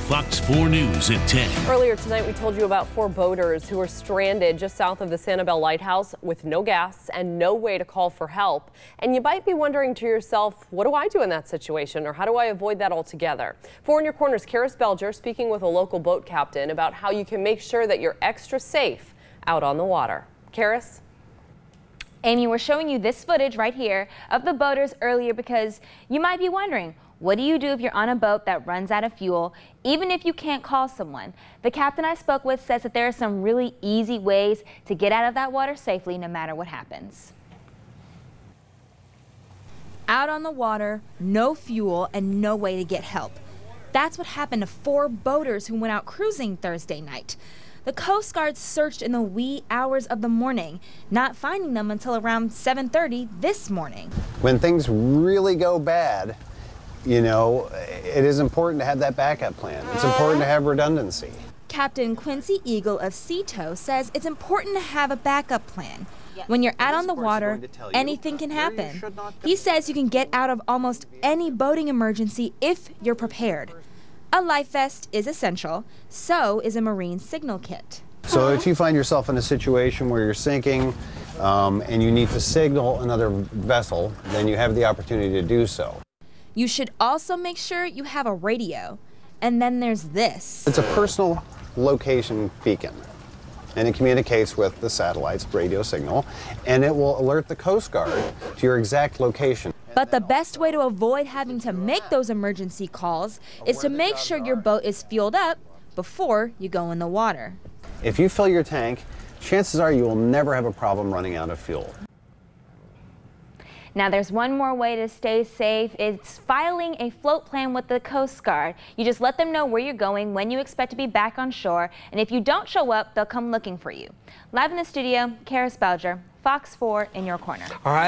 Fox 4 News at 10. Earlier tonight, we told you about 4 boaters who were stranded just south of the Sanibel Lighthouse with no gas and no way to call for help. And you might be wondering to yourself, what do I do in that situation, or how do I avoid that altogether? 4 in Your Corner's Karis Belger speaking with a local boat captain about how you can make sure that you're extra safe out on the water. Karis? Amy, we're showing you this footage right here of the boaters earlier because you might be wondering, what do you do if you're on a boat that runs out of fuel, even if you can't call someone? The captain I spoke with says that there are some really easy ways to get out of that water safely no matter what happens. Out on the water, no fuel, and no way to get help. That's what happened to 4 boaters who went out cruising Thursday night. The Coast Guard searched in the wee hours of the morning, not finding them until around 7:30 this morning. When things really go bad, you know, it is important to have that backup plan. It's important to have redundancy. Captain Quincy Eagle of Seatow says it's important to have a backup plan. When you're out on the water, anything can happen. He says you can get out of almost any boating emergency if you're prepared. A life vest is essential, so is a marine signal kit. So if you find yourself in a situation where you're sinking and you need to signal another vessel, then you have the opportunity to do so. You should also make sure you have a radio. And then there's this. It's a personal location beacon, and it communicates with the satellite's radio signal, and it will alert the Coast Guard to your exact location. But the best way to avoid having to make those emergency calls is to make sure your boat is fueled up before you go in the water. If you fill your tank, chances are you will never have a problem running out of fuel. Now there's one more way to stay safe. It's filing a float plan with the Coast Guard. You just let them know where you're going, when you expect to be back on shore, and if you don't show up, they'll come looking for you. Live in the studio, Karis Belger, Fox 4 in Your Corner. All right.